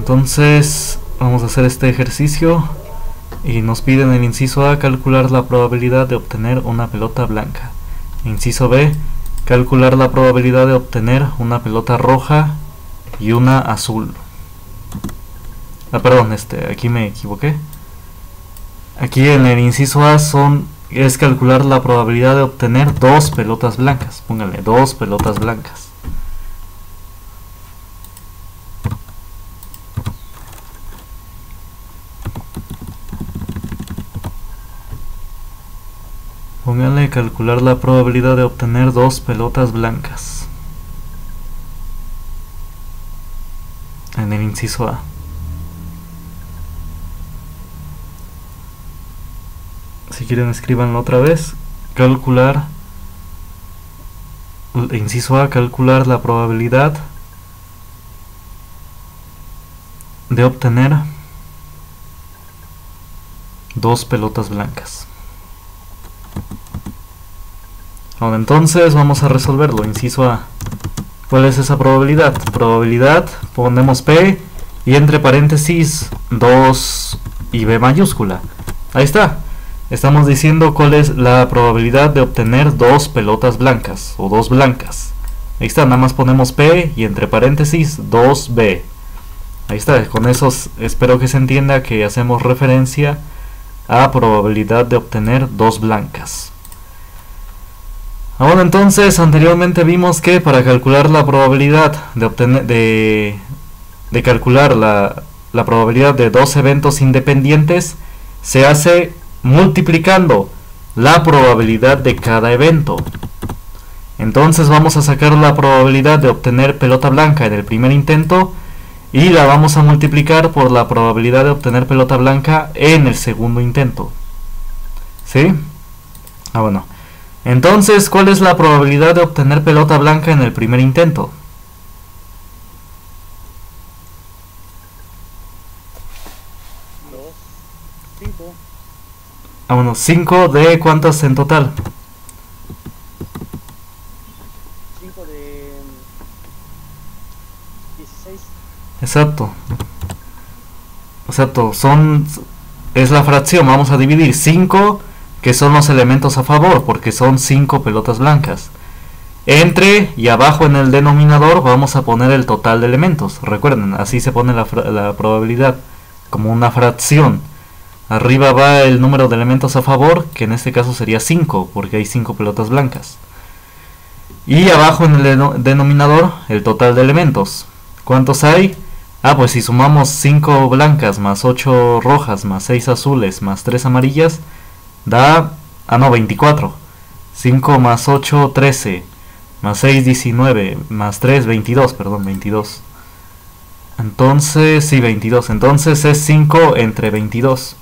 Entonces vamos a hacer este ejercicio y nos piden en el inciso A calcular la probabilidad de obtener una pelota blanca. Inciso B, calcular la probabilidad de obtener una pelota roja y una azul. Perdón, aquí me equivoqué. Aquí en el inciso A es calcular la probabilidad de obtener dos pelotas blancas. Pónganle dos pelotas blancas. Pónganle calcular la probabilidad de obtener dos pelotas blancas. En el inciso A. Si quieren escríbanlo otra vez. Calcular. Inciso A, calcular la probabilidad de obtener dos pelotas blancas. Ahora entonces vamos a resolverlo. Inciso A. ¿Cuál es esa probabilidad? Probabilidad, ponemos P y entre paréntesis 2 y B mayúscula. Ahí está. Estamos diciendo cuál es la probabilidad de obtener dos pelotas blancas o dos blancas. Ahí está, nada más ponemos P y entre paréntesis 2B. Ahí está, con eso espero que se entienda que hacemos referencia a probabilidad de obtener dos blancas. Ahora entonces, anteriormente vimos que para calcular la probabilidad de obtener de calcular la probabilidad de dos eventos independientes se hace multiplicando la probabilidad de cada evento. Entonces vamos a sacar la probabilidad de obtener pelota blanca en el primer intento y la vamos a multiplicar por la probabilidad de obtener pelota blanca en el segundo intento. ¿Sí? Bueno. Entonces, ¿cuál es la probabilidad de obtener pelota blanca en el primer intento? Bueno, 5 de ¿cuántas en total? 5 de 16. Exacto. Exacto, es la fracción, vamos a dividir 5, que son los elementos a favor, porque son 5 pelotas blancas. Entre y abajo en el denominador vamos a poner el total de elementos. Recuerden, así se pone la probabilidad, como una fracción. Arriba va el número de elementos a favor, que en este caso sería 5, porque hay 5 pelotas blancas. Y abajo en el denominador, el total de elementos. ¿Cuántos hay? Pues si sumamos 5 blancas, más 8 rojas, más 6 azules, más 3 amarillas, da, 24. 5 más 8, 13. Más 6, 19. Más 3, 22, perdón, 22. Entonces, sí, 22. Entonces es 5 entre 22.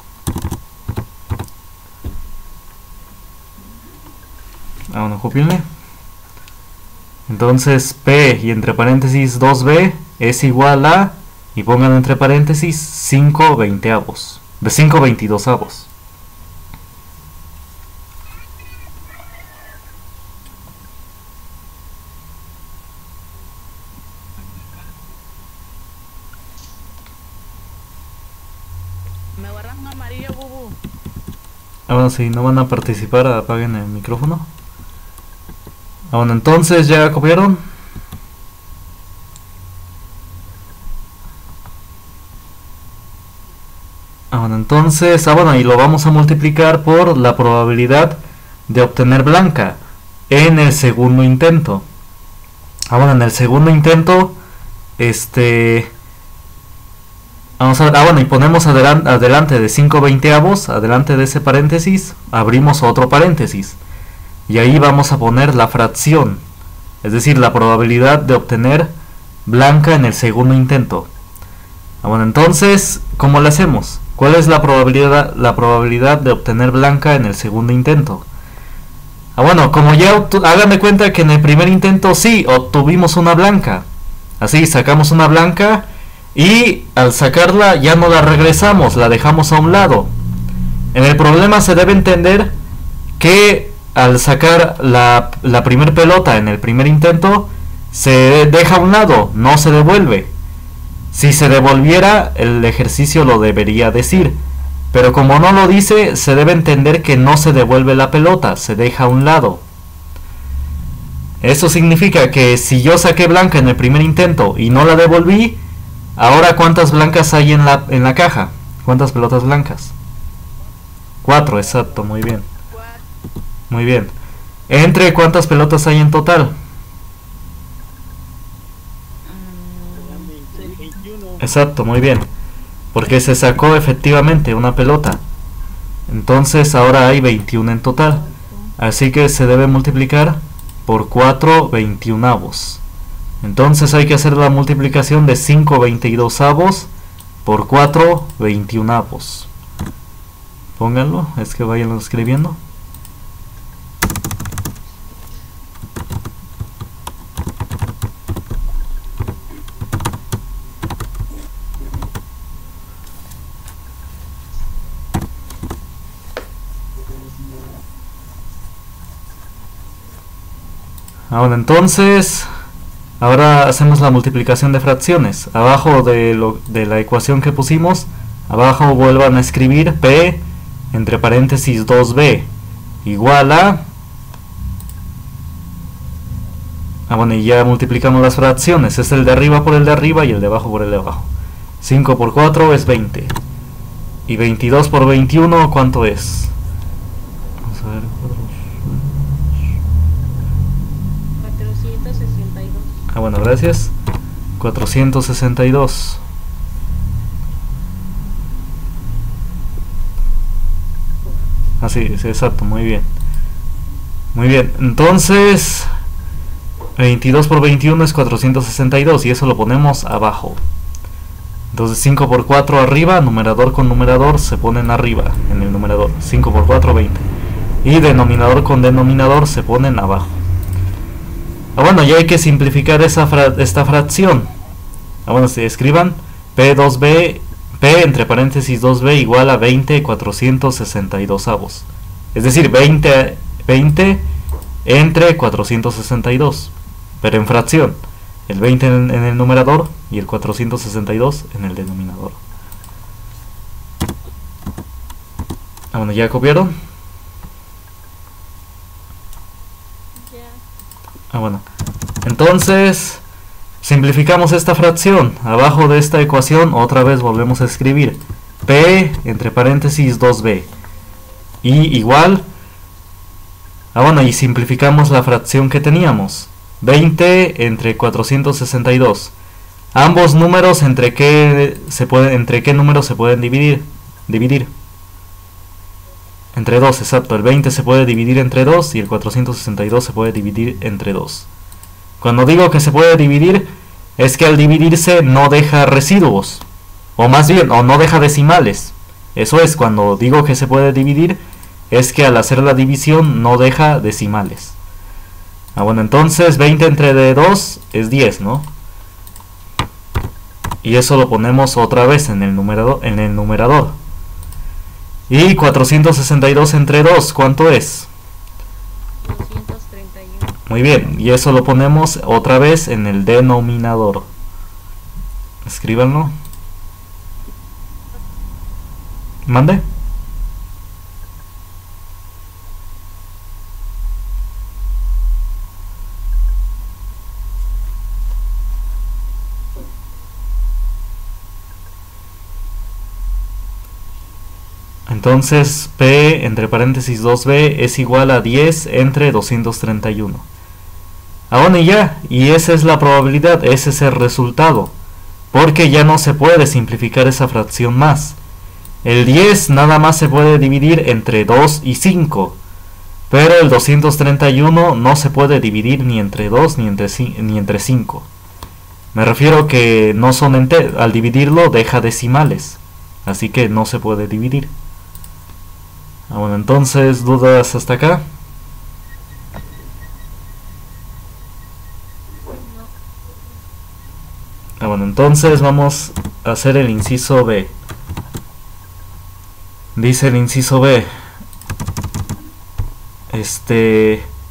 Bueno, cópienle. Entonces P y entre paréntesis 2B es igual a, y pongan entre paréntesis 5 veinteavos. De 5 22avos. Me agarras un amarillo, bubu. Bueno, si no van a participar, apaguen el micrófono. Bueno, entonces, ¿ya copiaron? Bueno, entonces, bueno, y lo vamos a multiplicar por la probabilidad de obtener blanca en el segundo intento. Bueno, en el segundo intento, vamos a ver, bueno, y ponemos adelante de 5 veinteavos, adelante de ese paréntesis, abrimos otro paréntesis. Y ahí vamos a poner la fracción, es decir, la probabilidad de obtener blanca en el segundo intento. Bueno, entonces, ¿cómo lo hacemos? ¿Cuál es la probabilidad de obtener blanca en el segundo intento? Bueno, como ya hagan de cuenta que en el primer intento sí obtuvimos una blanca. Así, sacamos una blanca y al sacarla ya no la regresamos, la dejamos a un lado. En el problema se debe entender que al sacar la primer pelota en el primer intento se deja a un lado, no se devuelve. Si se devolviera, el ejercicio lo debería decir. Pero como no lo dice, se debe entender que no se devuelve la pelota, se deja a un lado. Eso significa que si yo saqué blanca en el primer intento y no la devolví, ahora ¿cuántas blancas hay en la caja? ¿Cuántas pelotas blancas? 4, exacto, muy bien. Muy bien. ¿Entre cuántas pelotas hay en total? 21. Exacto, muy bien. Porque se sacó efectivamente una pelota. Entonces ahora hay 21 en total. Así que se debe multiplicar por 4 21avos. Entonces hay que hacer la multiplicación de 5 22avos por 4 21avos. Pónganlo, es que vayan escribiendo. Ahora entonces, ahora hacemos la multiplicación de fracciones. Abajo de la ecuación que pusimos, abajo vuelvan a escribir P entre paréntesis 2B igual a... bueno, y ya multiplicamos las fracciones. Es el de arriba por el de arriba y el de abajo por el de abajo. 5 por 4 es 20. Y 22 por 21, ¿cuánto es? Vamos a ver. 462. Bueno, gracias. 462. Así, sí, exacto, muy bien. Muy bien, entonces 22 por 21 es 462 y eso lo ponemos abajo. Entonces 5 por 4 arriba, numerador con numerador se ponen arriba en el numerador. 5 por 4, 20. Y denominador con denominador se ponen abajo. Bueno, ya hay que simplificar esta fracción. Bueno, se escriban P2B, P entre paréntesis 2B igual a 20 462avos. Es decir, 20 entre 462, pero en fracción. El 20 en el numerador y el 462 en el denominador. Bueno, ¿ya copiaron? Bueno, entonces simplificamos esta fracción. Abajo de esta ecuación otra vez volvemos a escribir P entre paréntesis 2B y igual bueno, y simplificamos la fracción que teníamos, 20 entre 462. Ambos números entre qué números se pueden dividir. Entre 2, exacto. El 20 se puede dividir entre 2 y el 462 se puede dividir entre 2. Cuando digo que se puede dividir, es que al dividirse no deja residuos. O más bien, o no deja decimales. Eso es, cuando digo que se puede dividir, es que al hacer la división no deja decimales. Bueno, entonces 20 entre 2 es 10, ¿no? Y eso lo ponemos otra vez en el numerador. Y 462 entre 2, ¿cuánto es? 231. Muy bien, y eso lo ponemos otra vez en el denominador. Escríbanlo. ¿Mande? Entonces P entre paréntesis 2B es igual a 10 entre 231. Bueno, y ya, y esa es la probabilidad, ese es el resultado, porque ya no se puede simplificar esa fracción más. El 10 nada más se puede dividir entre 2 y 5, pero el 231 no se puede dividir ni entre 2 ni entre 5. Me refiero que no son enteros, al dividirlo deja decimales, así que no se puede dividir. Bueno, entonces, ¿dudas hasta acá? Bueno, entonces vamos a hacer el inciso B. Dice el inciso B,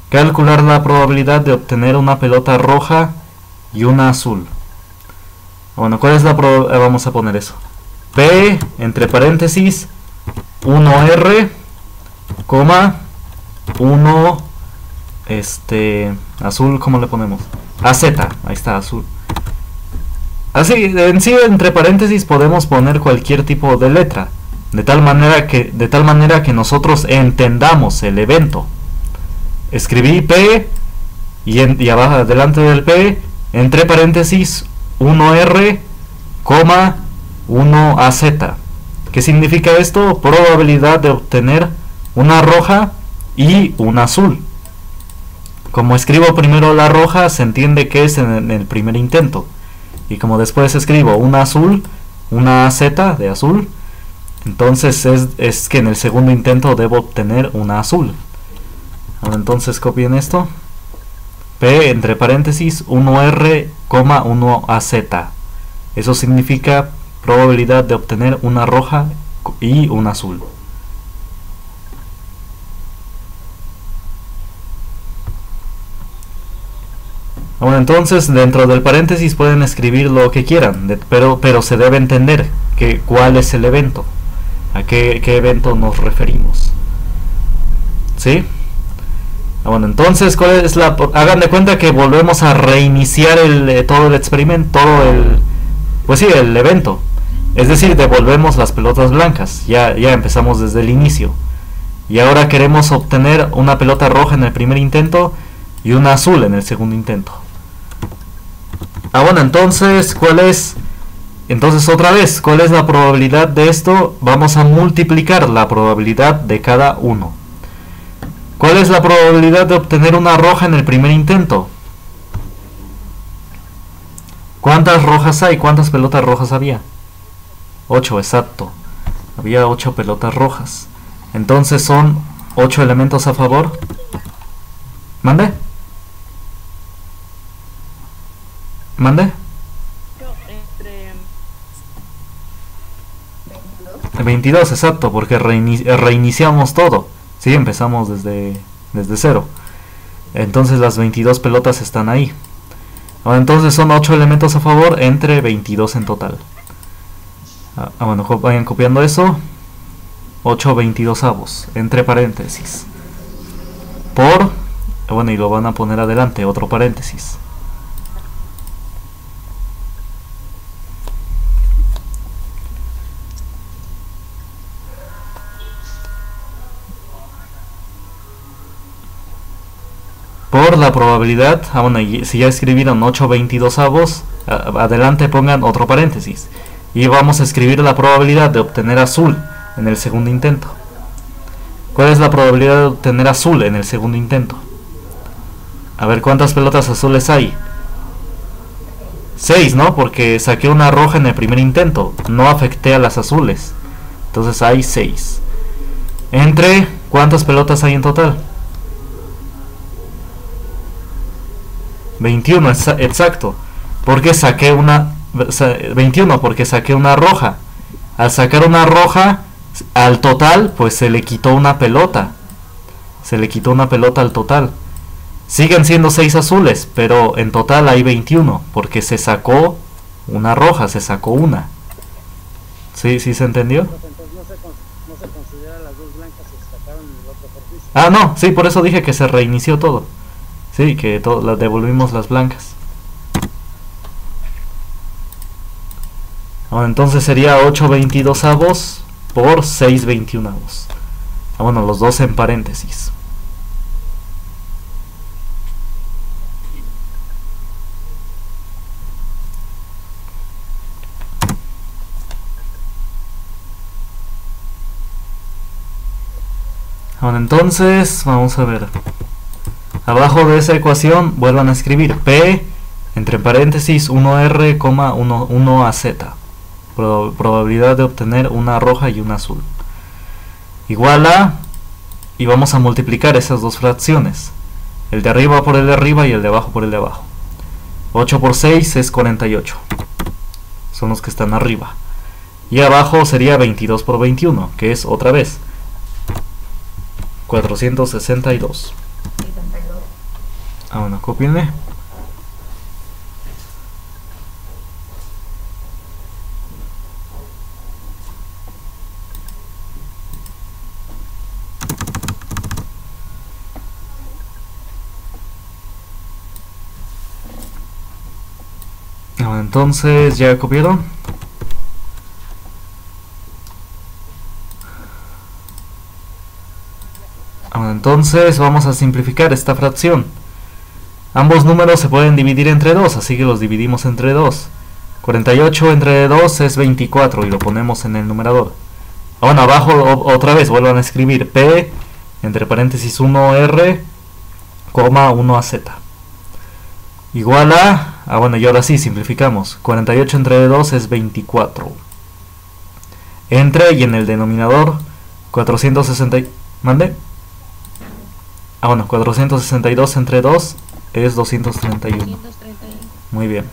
calcular la probabilidad de obtener una pelota roja y una azul. Bueno, ¿cuál es la probabilidad? Vamos a poner eso. P, entre paréntesis, 1R, coma, 1, azul, ¿cómo le ponemos? AZ, ahí está, azul. Así, en sí, entre paréntesis podemos poner cualquier tipo de letra, de tal manera que nosotros entendamos el evento. Escribí P y abajo, delante del P, entre paréntesis, 1R, coma, 1AZ. ¿Qué significa esto? Probabilidad de obtener una roja y una azul. Como escribo primero la roja, se entiende que es en el primer intento. Y como después escribo una azul, una Z de azul, entonces es que en el segundo intento debo obtener una azul. Ahora entonces copien esto. P entre paréntesis 1R, 1AZ. Eso significa probabilidad de obtener una roja y una azul. Bueno, entonces dentro del paréntesis pueden escribir lo que quieran, pero se debe entender cuál es el evento, a qué evento nos referimos. ¿Sí? Bueno, entonces, ¿cuál es la? Hagan de cuenta que volvemos a reiniciar todo el experimento, pues sí, el evento. Es decir, devolvemos las pelotas blancas. Ya empezamos desde el inicio. Y ahora queremos obtener una pelota roja en el primer intento y una azul en el segundo intento. Bueno, entonces, Entonces, otra vez, ¿cuál es la probabilidad de esto? Vamos a multiplicar la probabilidad de cada uno. ¿Cuál es la probabilidad de obtener una roja en el primer intento? ¿Cuántas rojas hay? ¿Cuántas pelotas rojas había? 8, exacto. Había 8 pelotas rojas. Entonces son 8 elementos a favor. ¿Mande? ¿Mande? 22, exacto, porque reiniciamos todo. Sí, empezamos desde cero. Entonces las 22 pelotas están ahí. Ahora, entonces son 8 elementos a favor entre 22 en total. Bueno, vayan copiando eso. 8 22avos, entre paréntesis. Por, bueno, y lo van a poner adelante, otro paréntesis. Por la probabilidad, bueno, y si ya escribieron 8 22avos, adelante pongan otro paréntesis. Y vamos a escribir la probabilidad de obtener azul en el segundo intento. ¿Cuál es la probabilidad de obtener azul en el segundo intento? A ver, ¿cuántas pelotas azules hay? 6, ¿no? Porque saqué una roja en el primer intento. No afecté a las azules. Entonces hay 6. Entre, ¿cuántas pelotas hay en total? 21, exacto. Porque saqué una... 21, porque saqué una roja. Al sacar una roja, al total, pues se le quitó una pelota. Se le quitó una pelota al total. Siguen siendo 6 azules, pero en total hay 21, porque se sacó una roja, se sacó una. ¿Sí se entendió? Entonces no se considera las dos blancas que se sacaron en el otro ejercicio. Ah, no, sí, por eso dije que se reinició todo. Sí, que las devolvimos las blancas. Bueno, entonces sería 8 22avos por 6 21avos. Bueno, los dos en paréntesis. Bueno, entonces vamos a ver. Abajo de esa ecuación vuelvan a escribir P entre paréntesis 1R, 1AZ. Probabilidad de obtener una roja y una azul. Igual a, y vamos a multiplicar esas dos fracciones. El de arriba por el de arriba y el de abajo por el de abajo. 8 por 6 es 48. Son los que están arriba. Y abajo sería 22 por 21, que es otra vez 462. Bueno, cópienle. Bueno, entonces, ¿ya copiaron? Bueno, entonces vamos a simplificar esta fracción. Ambos números se pueden dividir entre 2, así que los dividimos entre 2. 48 entre 2 es 24 y lo ponemos en el numerador. Bueno, abajo otra vez vuelvan a escribir P entre paréntesis 1R, 1AZ. Igual a... bueno, y ahora sí, simplificamos. 48 entre 2 es 24. Entre, y en el denominador, 460... ¿Mande? Bueno, 462 entre 2 es 231. 231. Muy bien.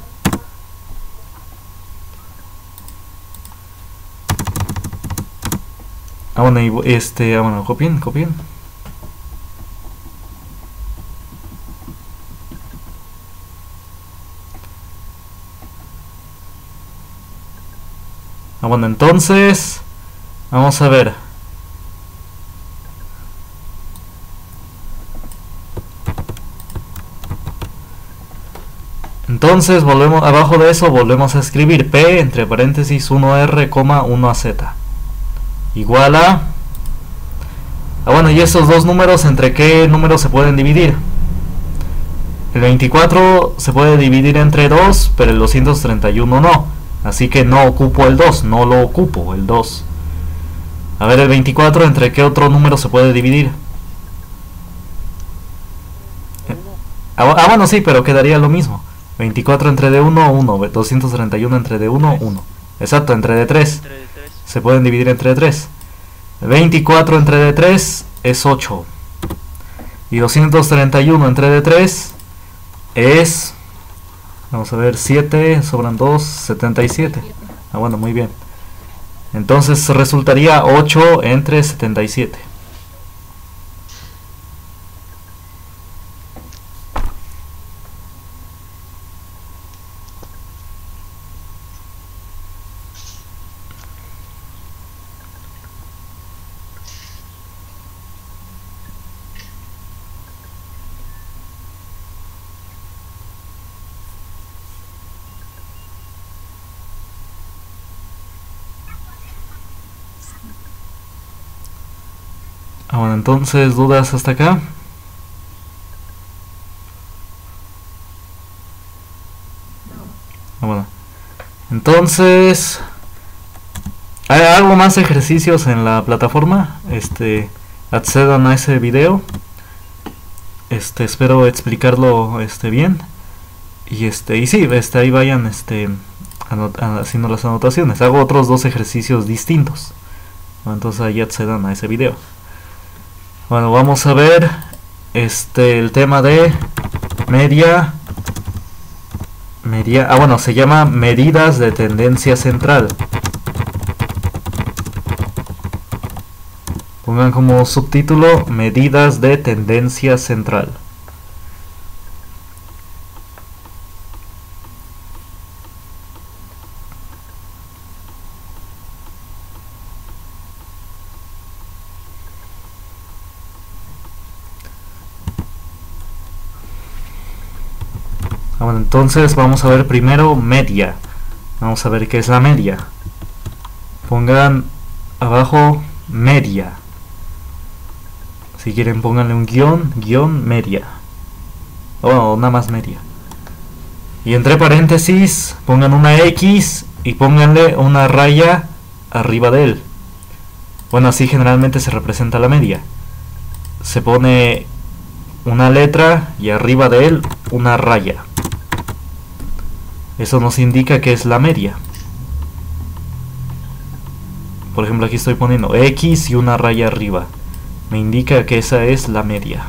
Bueno, y bueno, copien. Bueno, entonces vamos a ver. Entonces volvemos abajo de eso, volvemos a escribir P entre paréntesis 1R, 1AZ igual a... bueno, y esos dos números, ¿entre qué números se pueden dividir? El 24 se puede dividir entre 2, pero el 231 no. Así que no ocupo el 2, no lo ocupo, el 2. A ver, el 24, ¿entre qué otro número se puede dividir? Bueno, sí, pero quedaría lo mismo. 24 entre D1, 1. 231 entre D1, 1. Exacto, entre D3. Se pueden dividir entre 3. 24 entre D3 es 8. Y 231 entre D3 es... vamos a ver, 7, sobran 2, 77. Bueno, muy bien. Entonces resultaría 8 entre 77. Bueno, entonces, ¿dudas hasta acá? Bueno, entonces, ¿hay algo más ejercicios en la plataforma? Accedan a ese video. Espero explicarlo bien. Y sí, ahí vayan haciendo las anotaciones. Hago otros dos ejercicios distintos. Bueno, entonces ahí accedan a ese video. Bueno, vamos a ver el tema de media. Bueno, se llama medidas de tendencia central. Pongan como subtítulo medidas de tendencia central. Bueno, entonces vamos a ver primero media. Vamos a ver qué es la media. Pongan abajo media. Si quieren pónganle un guión media. O nada más media. Y entre paréntesis pongan una X y pónganle una raya arriba de él. Bueno, así generalmente se representa la media. Se pone una letra y arriba de él una raya. Eso nos indica que es la media. Por ejemplo, aquí estoy poniendo X y una raya arriba. Me indica que esa es la media.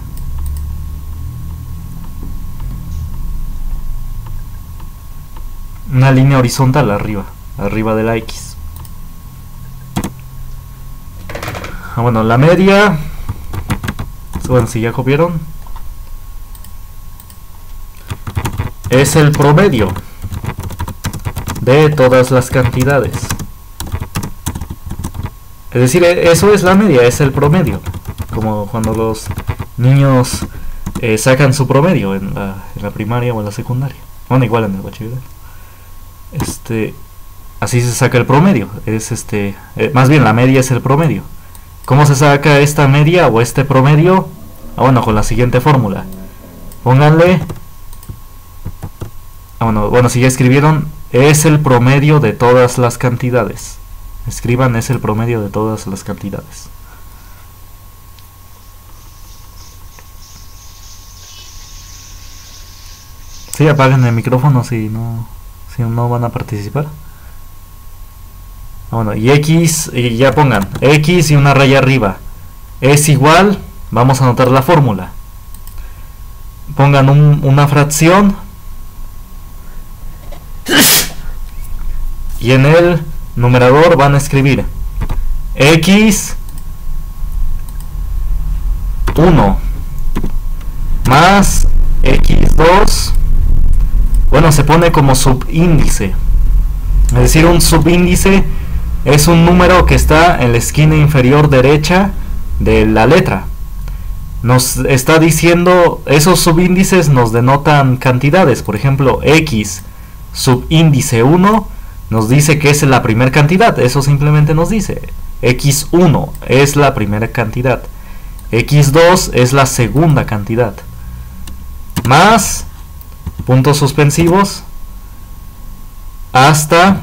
Una línea horizontal arriba de la X. Bueno, la media... bueno, si ya copiaron, es el promedio de todas las cantidades. Es decir, eso es la media, es el promedio. Como cuando los niños sacan su promedio en la primaria o en la secundaria. Bueno, igual en el bachillerato. así se saca el promedio. Es más bien la media es el promedio. ¿Cómo se saca esta media o este promedio? Bueno, con la siguiente fórmula. Pónganle, bueno, si ya escribieron, es el promedio de todas las cantidades. Escriban, es el promedio de todas las cantidades. Sí, apaguen el micrófono si no van a participar. Bueno, y x, y ya pongan x y una raya arriba es igual, vamos a anotar la fórmula. Pongan una fracción y en el numerador van a escribir x 1 más x2. Bueno, se pone como subíndice. Es decir, un subíndice es un número que está en la esquina inferior derecha de la letra. Nos está diciendo, esos subíndices nos denotan cantidades. Por ejemplo, x subíndice 1 nos dice que es la primera cantidad. Eso simplemente nos dice x1 es la primera cantidad, x2 es la segunda cantidad, más puntos suspensivos hasta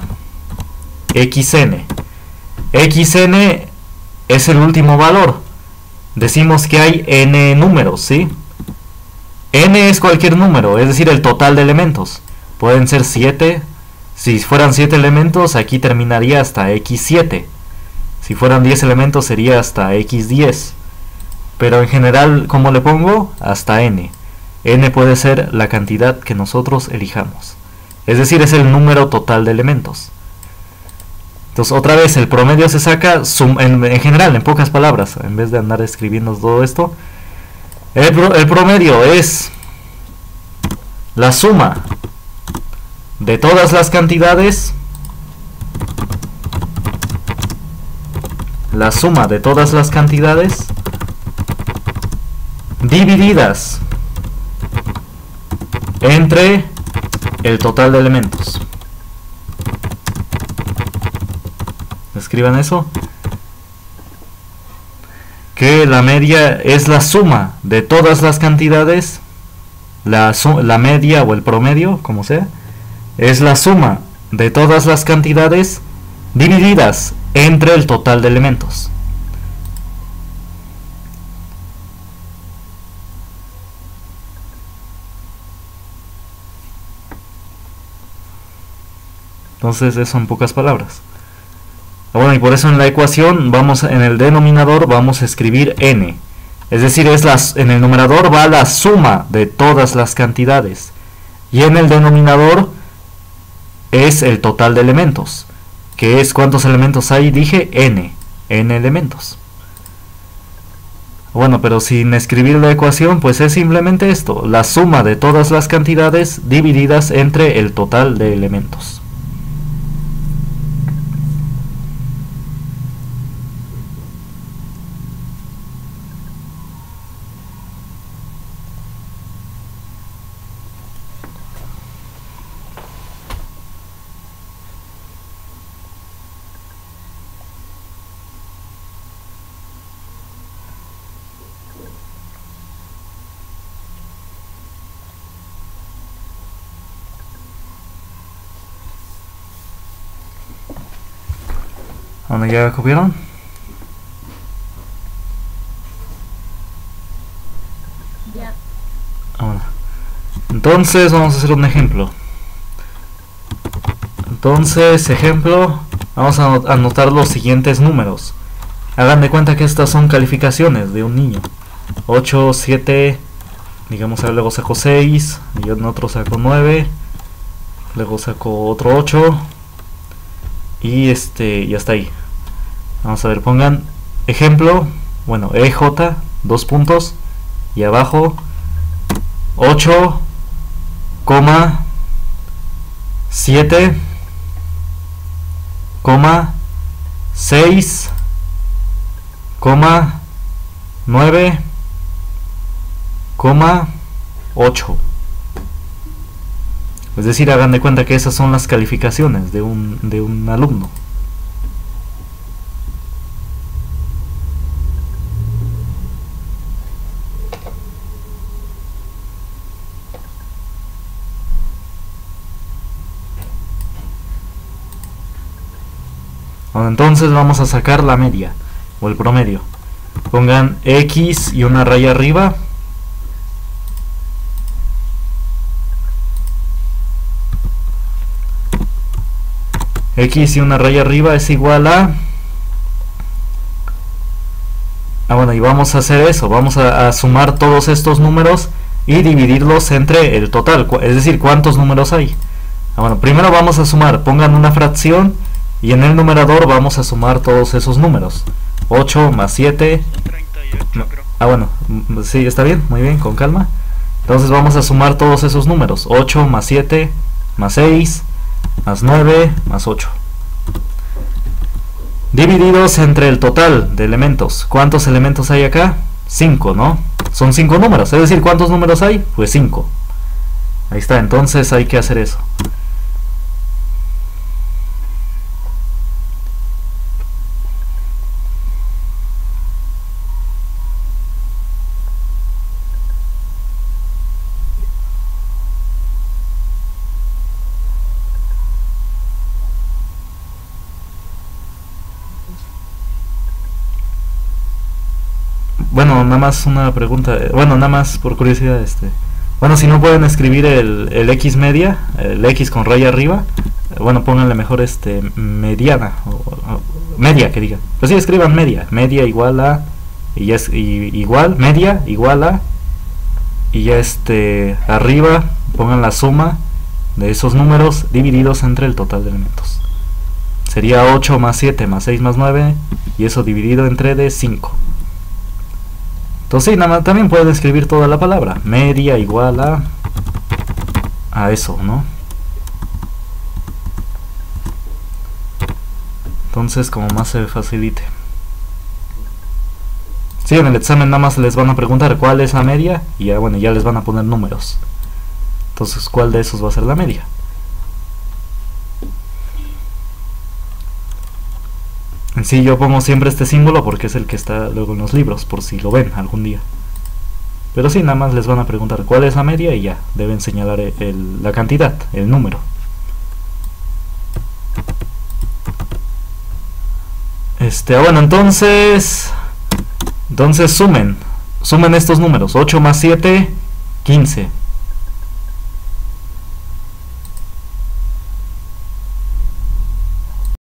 xn. Xn es el último valor. Decimos que hay n números, ¿sí? N es cualquier número, es decir, el total de elementos. Pueden ser 7. Si fueran 7 elementos, aquí terminaría hasta x7. Si fueran 10 elementos, sería hasta x10. Pero en general, ¿cómo le pongo? Hasta n. N puede ser la cantidad que nosotros elijamos. Es decir, es el número total de elementos. Entonces, otra vez, el promedio se saca en general, en pocas palabras, en vez de andar escribiendo todo esto. El promedio es la suma de todas las cantidades. La suma de todas las cantidades divididas entre el total de elementos. Escriban eso. Que la media es la suma de todas las cantidades. La media o el promedio, como sea, es la suma de todas las cantidades divididas entre el total de elementos. Entonces eso en pocas palabras. Bueno, y por eso en la ecuación en el denominador vamos a escribir n. Es decir, en el numerador va la suma de todas las cantidades. Y en el denominador es el total de elementos. Que es, ¿cuántos elementos hay? Dije n. N elementos. Bueno, pero sin escribir la ecuación, pues es simplemente esto. La suma de todas las cantidades divididas entre el total de elementos. ¿Dónde ya copiaron? Ya. Ahora. Entonces vamos a hacer un ejemplo. Entonces, ejemplo, vamos a anotar los siguientes números. Hagan de cuenta que estas son calificaciones de un niño. 8, 7, digamos, luego saco 6, y en otro saco 9, luego saco otro 8, y hasta ahí. Vamos a ver, pongan ejemplo, bueno, EJ, 2 puntos, y abajo 8, 7, 6, 9, 8. Es decir, hagan de cuenta que esas son las calificaciones de un alumno. Bueno, entonces vamos a sacar la media o el promedio. Pongan X y una raya arriba. X y una raya arriba es igual a... bueno, y vamos a hacer eso. Vamos a sumar todos estos números y dividirlos entre el total. Es decir, ¿cuántos números hay? Bueno, primero vamos a sumar. Pongan una fracción y en el numerador vamos a sumar todos esos números. 8 más 7. 38, creo. Bueno, sí, está bien, muy bien, con calma. Entonces vamos a sumar todos esos números. 8 más 7 más 6 más 9 más 8. Divididos entre el total de elementos. ¿Cuántos elementos hay acá? 5, ¿no? Son 5 números. Es decir, ¿cuántos números hay? Pues 5. Ahí está, entonces hay que hacer eso. Bueno, nada más una pregunta. Bueno, nada más por curiosidad, bueno, si no pueden escribir el X media, el X con raya arriba, bueno, pónganle mejor mediana, o media que diga. Pues sí, escriban media. Media igual a, y ya es igual, media igual a, y ya arriba pongan la suma de esos números divididos entre el total de elementos. Sería 8 más 7 más 6 más 9, y eso dividido entre de 5. Entonces sí, nada más, también pueden escribir toda la palabra. Media igual a eso, ¿no? Entonces como más se facilite. Sí, en el examen nada más les van a preguntar cuál es la media y ya, bueno, ya les van a poner números. Entonces, ¿cuál de esos va a ser la media? En sí yo pongo siempre este símbolo porque es el que está luego en los libros, por si lo ven algún día. Pero sí, nada más les van a preguntar cuál es la media y ya, deben señalar la cantidad, el número. Bueno, entonces sumen estos números. 8 más 7, 15.